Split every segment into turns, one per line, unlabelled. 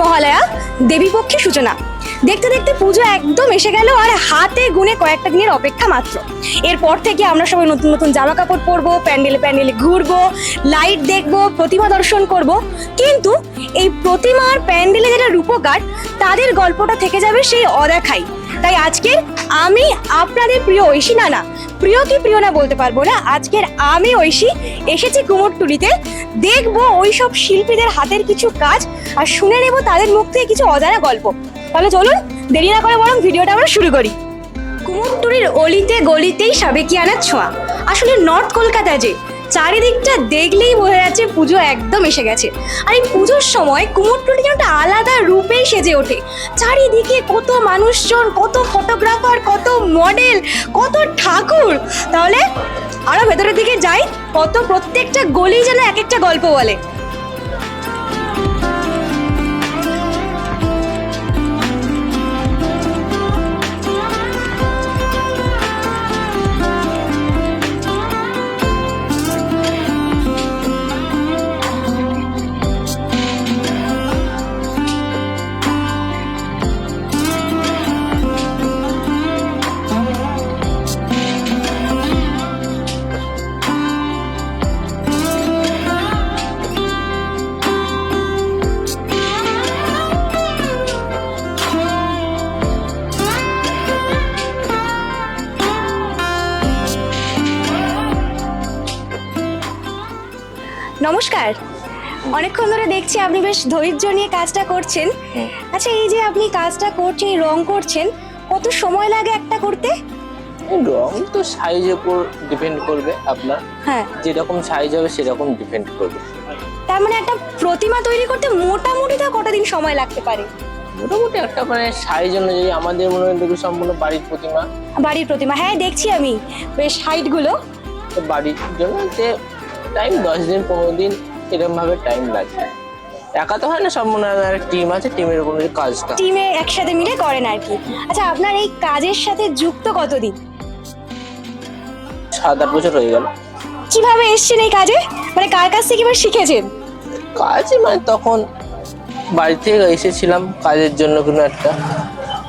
মহালয়া, দেবীপক্ষে সূচনা। দেখতে দেখতে পুজো একদম এসে গেল, আর হাতে গুনে কয়েকটা দিনের অপেক্ষা মাত্র। এরপর থেকে আমরা সবাই নতুন নতুন জামা কাপড় পরবো, প্যান্ডেলে প্যান্ডেলে ঘুরবো, লাইট দেখবো, প্রতিমা দর্শন করব। কিন্তু এই প্রতিমার প্যান্ডেলে যারা রূপকার, তাদের গল্পটা থেকে যাবে সেই অদেখাই। তাই আজকের আমি আপনাদের প্রিয় ঐশী, না প্রিয় কি প্রিয় না বলতে পারবো না, আজকের আমি ঐশী এসেছি কুমোরটুলিতে। দেখবো ওই সব শিল্পীদের হাতের কিছু কাজ, আর শুনে নেব তাদের মুখ থেকে কিছু অজানা গল্প। তাহলে চলুন দেরি না করে বরং ভিডিওটা আমরা শুরু করি। কুমোরটুলির অলিতে গলিতেই সাবেকিয়ানার ছোঁয়া। আসলে নর্থ কলকাতা যে চারিদিকটা দেখলেই বোঝা যাচ্ছে পুজো একদম এসে গেছে। আর এই পুজোর সময় কুমোরটুলি যেন একটা আলাদা রূপেই সেজে ওঠে। চারিদিকে কত মানুষজন, কত ফটোগ্রাফার, কত মডেল, কত ঠাকুর। তাহলে আরো ভেতরের দিকে যাই, কত প্রত্যেকটা গলি যেন এক একটা গল্প বলে। নমস্কার, অনেকক্ষণ ধরে দেখছি আপনি বেশ ধৈর্য নিয়ে কাজটা করছেন। আচ্ছা, এই যে আপনি কাজটা করছেন, এই রং করছেন, কত সময় লাগে একটা করতে?
রং তো সাইজের উপর ডিপেন্ড করবে, আপনার
হ্যাঁ,
যেরকম সাইজ হবে সেরকম ডিপেন্ড করবে।
তার মানে একটা প্রতিমা তৈরি করতে মোটামুটি তা কটা দিন সময় লাগতে পারে?
মোটামুটি একটা মানে সাইজ অনুযায়ী আমাদের মনে হয় দেখি সম্পূর্ণ বাড়ির প্রতিমা।
বাড়ির প্রতিমা, হ্যাঁ দেখছি আমি বেশ হাইট গুলো।
তো বাড়ির জন্য যে টাইম 10 দিন 15 দিন এরকম ভাবে টাইম লাগে। একা তো হয় না, সম্পূর্ণ টিম আছে, টিমের উপর কাজটা
টিমে একসাথে মিলে করেন আর কি। আচ্ছা, আপনার এই কাজের সাথে যুক্ত কতদিন?
7-8 বছর হয়ে গেল।
কিভাবে এসেছেন এই কাজে, মানে কার কাছ থেকে কিভাবে শিখেছেন?
কাজে মানে তখন বাড়ি থেকে এসেছিলাম কাজের জন্য, কোনো একটা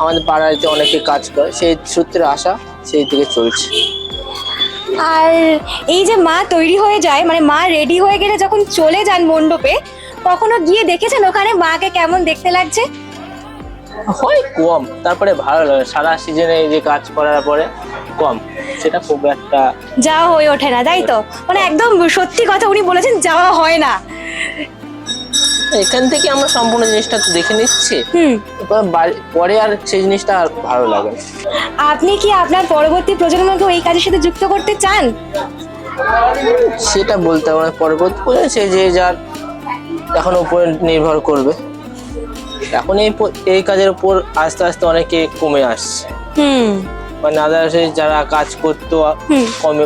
আমাদের পাড়াতে অনেকে কাজ করে, সেই সূত্রে আসা, সেই থেকে চলছে।
আর এই যে মা তৈরি হয়ে যায়, মানে মা রেডি হয়ে গেলে যখন চলে যান মণ্ডপে, কখনো গিয়ে দেখেছেন ওখানে মাকে কেমন দেখতে লাগছে?
হয় কম, তারপরে ভালো লাগে। সারা সিজনে যে কাজ করার পরে কম, সেটা খুব একটা
যাওয়া হয়ে ওঠে না, তাই তো? মানে একদম সত্যি কথা উনি বলেছেন, যাওয়া হয় না।
এখান থেকে আমরা সম্পূর্ণ জিনিসটা দেখে নিচ্ছি, পরে আর সেই জিনিসটা আর ভালো লাগে।
আপনি কি আপনার পরবর্তী প্রজন্মকে এই কাজের সাথে যুক্ত করতে চান?
সেটা বলতে পারবো না, পরবর্তী সে যে যার এখন উপরে নির্ভর করবে। এখন এই কাজের উপর আস্তে আস্তে অনেকে কমে আসছে, মানে আদার্সে যারা কাজ করতো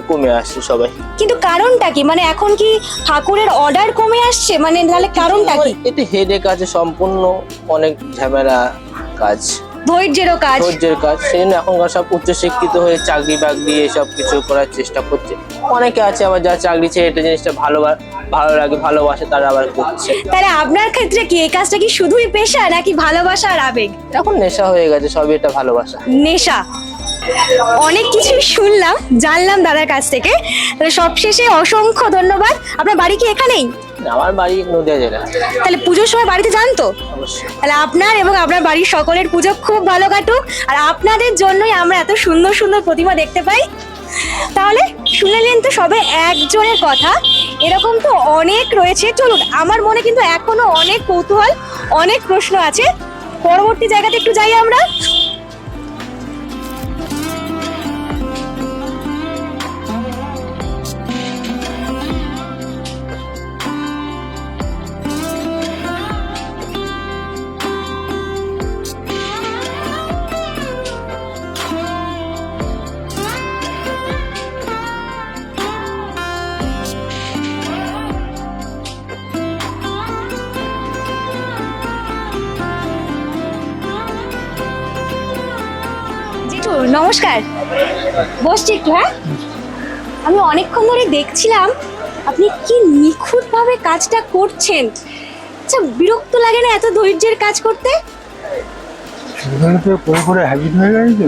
কমে আসছে সবাই।
কিন্তু কারণটা কি, মানে এখন কি ঠাকুরের অর্ডার কমে আসছে, মানে তাহলে কারণটা কি?
এতে হেডেক আছে, সম্পূর্ণ অনেক ঝামেলা কাজ,
ধৈর্যের কাজ।
সেই জন্য এখনকার সব উচ্চশিক্ষিত হয়ে চাকরি বাকরি এসব কিছু করার চেষ্টা করছে। অনেকে আছে আবার যারা চাকরি ছেড়ে এটা জিনিসটা ভালো লাগে, ভালোবাসে, তারা আবার করছে।
তাহলে আপনার ক্ষেত্রে কি এই কাজটা কি শুধুই পেশা, নাকি ভালোবাসা আর আবেগ?
এখন নেশা হয়ে গেছে, সবই এটা ভালোবাসা,
নেশা। অনেক কিছুই শুনলাম, জানলাম দাদার কাছ থেকে। সবশেষে অসংখ্য ধন্যবাদ। আপনার বাড়ি কি এখানেই?
আমার বাড়ি নদিয়া জেলা।
তাহলে পুজোর সময় বাড়িতে যান তো?
অবশ্যই।
তাহলে আপনার এবং আপনার বাড়ির সকলের পুজো খুব ভালো কাটুক, আর আপনাদের জন্যই আমরা এত সুন্দর সুন্দর প্রতিমা দেখতে পাই। তাহলে শুনলেন তো সবে একজনের কথা, এরকম তো অনেক রয়েছে। চলুন, আমার মনে কিন্তু এখনো অনেক কৌতূহল, অনেক প্রশ্ন আছে। পরবর্তী জায়গাতে একটু যাই আমরা। নমস্কার, বসছি একটু। হ্যাঁ, আমি অনেকক্ষণ ধরে দেখছিলাম আপনি কি নিখুঁতভাবে কাজটা করছেন। আচ্ছা, বিরক্ত লাগে না এত ধৈর্যের কাজ করতে?
ছোটবেলা থেকে করে করে হ্যাবিট হয়ে গেছে তো।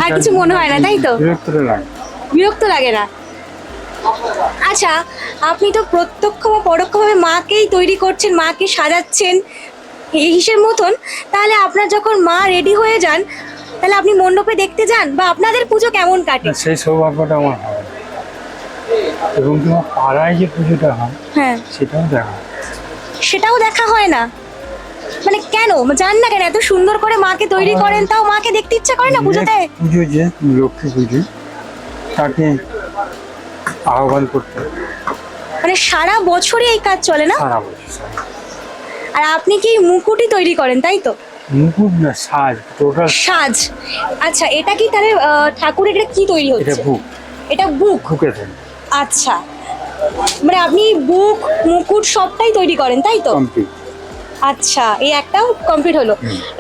আর কিছু মনে হয় না, তাই তো?
বিরক্ত লাগে।
বিরক্ত লাগে না। আচ্ছা, আপনি তো প্রত্যক্ষ বা পরোক্ষভাবে মাকেই তৈরি করছেন, মাকে সাজাচ্ছেন এই হিসেব মতন। তাহলে আপনার যখন মা রেডি হয়ে যান, তাহলে আপনি মণ্ডপে দেখতে যান, বা আপনাদের পুজো কেমন কাটে?
না, সেই সৌভাগ্যটা আমার হয় না। এবং তোমার পাড়ায় যে পুজোটা হয়
হ্যাঁ,
সেটাও দেখা হয়।
সেটাও দেখা হয় না? মানে কেন জান না কেন এত সুন্দর করে মাকে তৈরি করেন, তাও মাকে দেখতে ইচ্ছা করে না পুজোতে?
পুজো যে লক্ষ্মী পুজো, তাকে আহ্বান করতে হয়
মানে সারা বছরই এই কাজ চলে না?
সারা বছর সারা।
আর আপনি কি মুকুটই তৈরি করেন, তাই তো?
মুকুট না, সাজ, টোটাল
সাজ। আচ্ছা, এটা কি তাহলে ঠাকুরের এটা কি তৈরি
এটা
হচ্ছে?
বুক,
এটা বুক।
বুকে থাকে
আচ্ছা, মানে আপনি বুক মুকুট সবটাই তৈরি করেন, তাই তো?
কমপ্লিট।
আচ্ছা, এই একটাও কমপ্লিট হলো।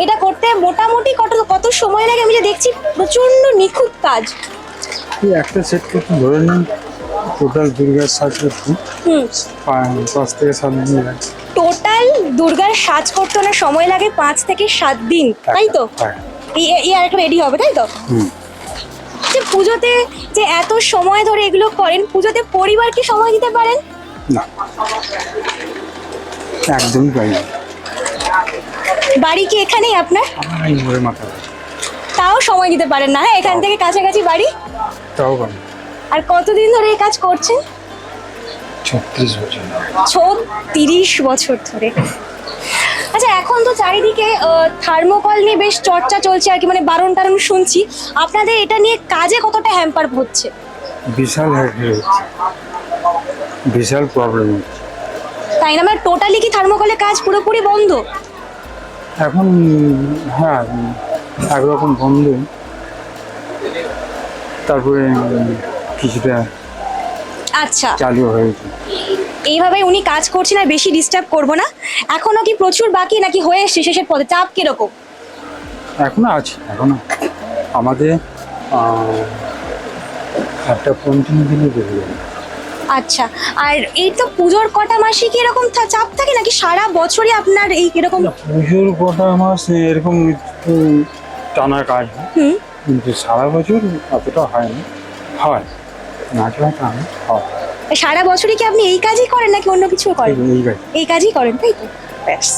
এটা করতে মোটামুটি কত সময় লাগে? আমি যে দেখছি প্রচন্ড নিখুঁত কাজ।
এই একটা সেট করতে ধরে নিন টোটাল দুর্গার সাজ করতে
হুম,
5 থেকে 7 দিন লাগে।
টোটাল দুর্গার সাজ করতে অনেক সময় লাগে 5 থেকে 7 দিন, তাই তো?
হ্যাঁ।
এই আরেকটা রেডি হবে, তাই তো?
হুম।
যে পুজোতে যে এত সময় ধরে এগুলো করেন, পুজোতে পরিবারকে সময় দিতে পারেন?
না, একদমই পাই না।
বাড়ি কি এখানেই আপনার?
আমার এই মোড়ে মাথা ব্যথা।
তাও সময় দিতে পারেন না? হ্যাঁ, এখান থেকে কাছাকাছি বাড়ি।
তাও পাই।
আর কতদিন ধরে এই কাজ করছেন?
36 বছর।
36 বছর ধরে। আচ্ছা, এখন তো চারিদিকে থার্মোকল নিয়ে বেশ চর্চা চলছে আর কি, মানে বারণ টারণ শুনছি। আপনাদের এটা নিয়ে কাজে কতটা হ্যাম্পার হচ্ছে?
বিশাল হ্যাডেক হচ্ছে, বিশাল প্রবলেম হচ্ছে।
তাই না? মানে টোটালি কি থার্মোকলের কাজ পুরোপুরি বন্ধ?
এখন হ্যাঁ, একরকম বন্ধ, তারপরে কিছুটা
আচ্ছা,
চালু হয়েছে।
এইভাবে উনি কাজ করছেন, আর বেশি ডিস্টার্ব করবো না। এখনো কি প্রচুর বাকি, নাকি হয়ে এসছে শেষের পথে? চাপ কিরকম?
এখনো আছে, এখনো আমাদের একটা কন্টিনিউ দিলে বেরিয়ে যাবে।
আচ্ছা, আর এই তো পুজোর কটা মাসে কি এরকম চাপ থাকে, নাকি সারা বছরই আপনার এই এরকম?
না, পুজোর কটা মাস এরকম একটু টানা কাজ হয়,
হুম,
কিন্তু সারা বছর অতটা হয় না। হয় নাচ হয়, টানা হয়।
সারা বছরই কি আপনি এই কাজই করেন, নাকি অন্য কিছু করেন?
এই কাজ।
এই কাজই করেন, তাই তো? ব্যাস,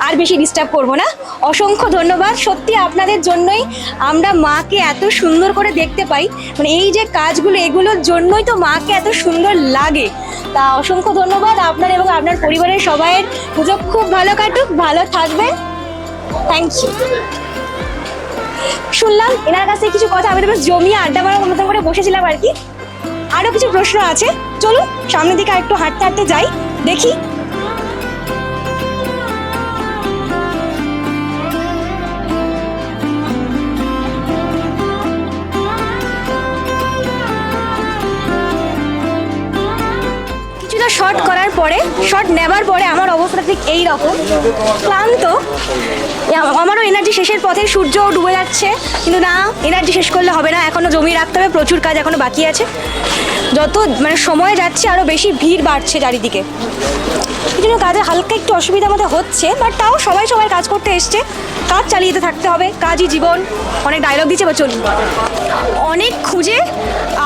আর বেশি ডিস্টার্ব করবো না। অসংখ্য ধন্যবাদ। সত্যি আপনাদের জন্যই আমরা মাকে এত সুন্দর করে দেখতে পাই। মানে এই যে কাজগুলো, এগুলোর জন্যই তো মাকে এত সুন্দর লাগে। তা অসংখ্য ধন্যবাদ আপনার এবং আপনার পরিবারের সবাইয়ের। পুজো খুব ভালো কাটুক, ভালো থাকবেন। Thank you. শুনলাম এনার কাছে কিছু কথা, আমি তো বেশ জমিয়ে আড্ডা মারার মতন করে বসেছিলাম আর কি। আরও কিছু প্রশ্ন আছে, চলুন সামনের দিকে একটু হাঁটতে হাঁটতে যাই, দেখি। কিছুটা শর্ট করার পরে, শর্ট নেবার পরে আমার অবস্থা ঠিক এই রকম, ক্লান্ত। আমারও এনার্জি শেষের পথে, সূর্য ডুবে যাচ্ছে, কিন্তু না, এনার্জি শেষ করলে হবে না, এখনো জমিয়ে রাখতে হবে, প্রচুর কাজ এখনো বাকি আছে। যত মানে সময় যাচ্ছে আরও বেশি ভিড় বাড়ছে চারিদিকে, এই জন্য কাজে হালকা একটু অসুবিধার মধ্যে হচ্ছে, বাট তাও সবাই সবাই কাজ করতে এসছে, কাজ চালিয়ে যেতে থাকতে হবে, কাজই জীবন। অনেক ডায়লগ দিচ্ছে, বা চলুন। অনেক খুঁজে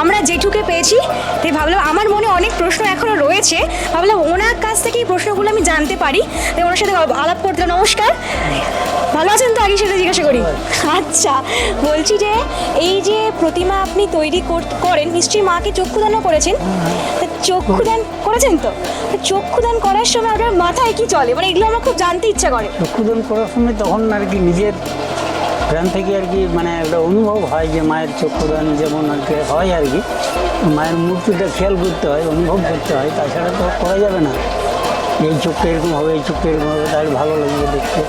আমরা জেঠুকে পেয়েছি, তাই ভাবলাম আমার মনে অনেক প্রশ্ন এখনও রয়েছে, ভাবলাম ওনার কাছ থেকে এই প্রশ্নগুলো আমি জানতে পারি, তাই ওনার সাথে আলাপ করতে। নমস্কার, ভালো আছেন তো? আগে সেটা জিজ্ঞাসা করি। আচ্ছা, বলছি যে এই যে প্রতিমা আপনি তৈরি করেন, নিশ্চয়ই মাকে চক্ষুদানও করেছেন। তা চক্ষুদান করেছেন তো? চক্ষুদান করার সময় আপনার মাথায় কি চলে, মানে এগুলো আমার খুব জানতে ইচ্ছা করে।
চক্ষুদান করার সময় তখন আর কি নিজের প্রাণ থেকে আর কি মানে একটা অনুভব হয় যে মায়ের চক্ষুদান যেমন আর কি হয় আর কি, মায়ের মূর্তিটা খেয়াল করতে হয়, অনুভব করতে হয়, তাছাড়া তো করা যাবে না। এই চোখটা এরকম হবে, এই চোখটা এরকম হবে, তাহলে ভালো লাগবে দেখতে,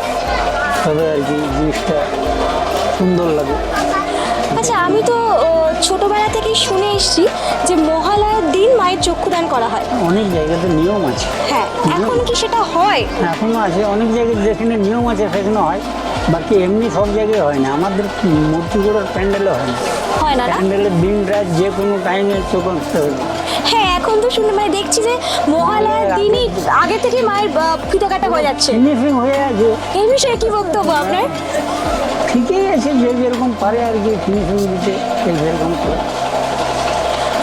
তবে আর কি জিনিসটা সুন্দর লাগে।
আচ্ছা, আমি তো ছোটবেলা থেকেই শুনে এসেছি যে মহালয়ার দিন মায়ের চক্ষুদান করা হয়।
অনেক জায়গাতে নিয়ম আছে।
হ্যাঁ, এখন কি সেটা হয়?
এখনও আছে অনেক জায়গায়, যেখানে নিয়ম আছে সেখানে হয়, বাকি এমনি সব জায়গায় হয় না। আমাদের মূর্তি গড়ার প্যান্ডেলে হয় না।
হয় না?
প্যান্ডেলের দিন রাত যে কোনো টাইমে চোখ আঁকতে হবে।
হ্যাঁ এখন তো শুনে মানে দেখছি যে মহালয়ার দিনই আগে থেকে মায়ের ফিতা কাটা হয়ে যাচ্ছে,
ফিনিশিং হয়ে আছে।
এই বিষয়ে কি বক্তব্য আপনার?
ঠিকই আছে, যে যেরকম পারে আর কি ফিনিশিং দিতে সেই যেরকম করে।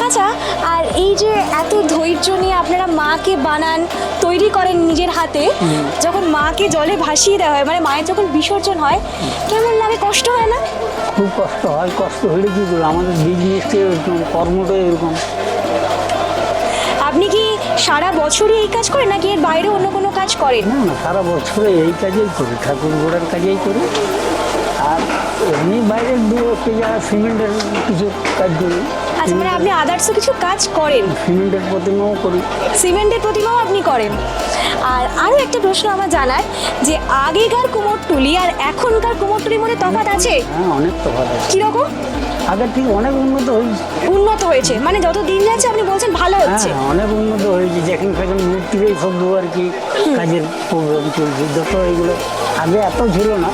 আচ্ছা, আর এই যে এত ধৈর্য নিয়ে আপনারা মাকে বানান, তৈরি করেন নিজের হাতে, যখন মাকে জলে ভাসিয়ে দেওয়া হয় মানে মায়ের যখন বিসর্জন হয়, কেমন লাগে? কষ্ট হয় না?
খুব কষ্ট হয়, কষ্ট হলে কি করবো, আমাদের বিজনেসটা এরকম, কর্মটা এরকম।
আপনি কি সারা বছরই এই কাজ করেন নাকি এর বাইরে অন্য কোনো কাজ করেন?
না না, সারা বছরে এই কাজেই করি, ঠাকুর গোড়ার কাজেই করি। আর এমনি বাইরের দু একটা যারা সিমেন্টের কিছু কাজ করি।
আচ্ছা, মানে আপনি আদার্সও কিছু কাজ করেন?
সিমেন্টের প্রতিমাও করি।
সিমেন্টের প্রতিমাও আপনি করেন। আর আরও একটা প্রশ্ন আমার জানার, যে আগেকার কুমোরটুলি আর এখনকার কুমোরটুলির মধ্যে তফাৎ আছে?
হ্যাঁ, অনেক তফাৎ আছে।
কীরকম?
আগের থেকে অনেক উন্নত হয়েছে।
উন্নত হয়েছে মানে যত দিন যাচ্ছে আপনি বলছেন ভালো হচ্ছে?
হ্যাঁ, অনেক উন্নত হয়েছে। যেখানে সেখানে মূর্তিরই সব আর কি কাজের প্রোগ্রাম চলছে। যত এগুলো আগে এত ছিল না,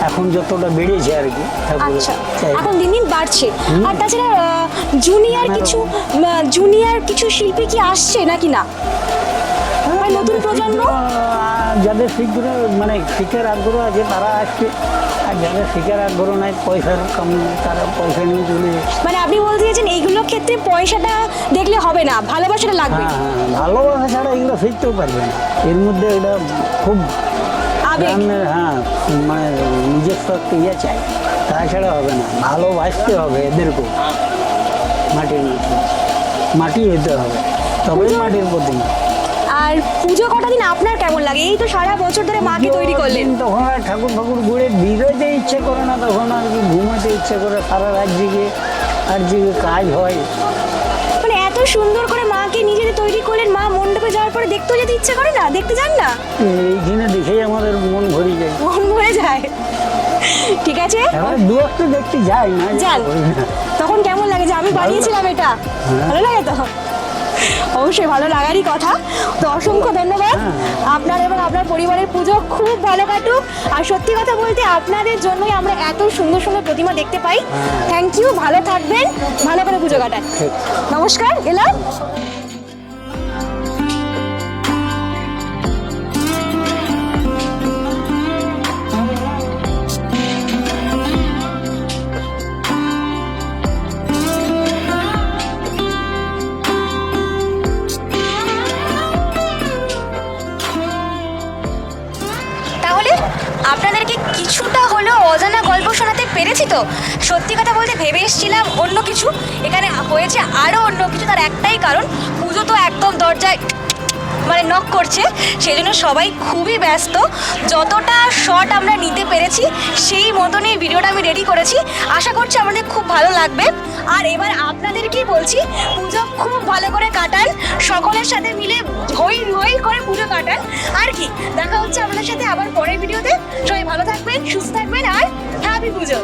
এখন যতটা বেড়েছে আর কি ঠাকুরের
আচ্ছা,
চাহিদা।
এখন দিন দিন বাড়ছে। আর তাছাড়া জুনিয়র কিছু শিল্পী কি আসছে নাকি না? মানে নতুন প্রজন্ম?
যাদের শীঘ্র মানে শিক্ষার আগ্রহ আছে তারা আসছে, আর যাদের শিক্ষার আগ্রহ নাই, পয়সার কম, তারা পয়সা নিয়ে চলে যাচ্ছে।
মানে আপনি বলতে চাইছেন এইগুলোর ক্ষেত্রে পয়সাটা দেখলে হবে না, ভালোবাসাটা লাগবে?
হ্যাঁ হ্যাঁ, ভালোবাসা ছাড়া এগুলো শিখতেও পারবে না। এর মধ্যে এটা খুব
আবেগ।
গ্রামের, হ্যাঁ, মানে নিজস্ব একটা ইয়ে চাই, তাছাড়া হবে না। ভালোবাসতে হবে এদেরকেও, মাটির মাটি হতে হবে, তবেই মাটির প্রতিমা।
আর পুজো কটা দিন আপনার কেমন লাগে? এই তো সারা বছর ধরে মাকে তৈরি করলেন।
তখন আর ঠাকুর ঘুরে বেরোতে ইচ্ছে করে না, তখন আর কি ঘুমাতে ইচ্ছে করে। সারা রাত জেগে আর জেগে কাজ হয়।
মানে এত সুন্দর করে মাকে নিজেদের তৈরি করলেন, মা মণ্ডপে যাওয়ার পরে দেখতেও যেতে ইচ্ছে করে না? দেখতে যান না?
এইখানে দেখেই আমাদের মন ভরে যায়,
মন ভরে যায়। ঠিক আছে,
এবার দু একটা দেখতে যাই না,
যান। তখন কেমন লাগে যে আমি বানিয়েছিলাম এটা? ভালো লাগে তো? অবশ্যই ভালো লাগারই কথা। তো অসংখ্য ধন্যবাদ। আপনার এবং আপনার পরিবারের পুজো খুব ভালো কাটুক। আর সত্যি কথা বলতে আপনাদের জন্যই আমরা এত সুন্দর সুন্দর প্রতিমা দেখতে পাই। থ্যাংক ইউ, ভালো থাকবেন, ভালো করে পুজো কাটান। নমস্কার, এলাম। আপনাদেরকে কিছুটা হলেও অজানা গল্প শোনাতে পেরেছি তো? সত্যি কথা বলতে ভেবে এসেছিলাম অন্য কিছু, এখানে হয়েছে আরও অন্য কিছু। তার একটাই কারণ, পুজো তো একদম দরজায় মানে নক করছে, সেই জন্য সবাই খুবই ব্যস্ত। যতটা শট আমরা নিতে পেরেছি সেই মতনই ভিডিওটা আমি রেডি করেছি। আশা করছি আমাদের খুব ভালো লাগবে। আর এবার আপনাদেরকেই বলছি, পুজো খুব ভালো করে কাটান, সকলের সাথে মিলে হই হই করে পুজো কাটান। আর কি, দেখা হচ্ছে আপনাদের সাথে আবার পরের ভিডিওতে। সবাই ভালো থাকবেন, সুস্থ থাকবেন, আর হ্যাপি পুজো।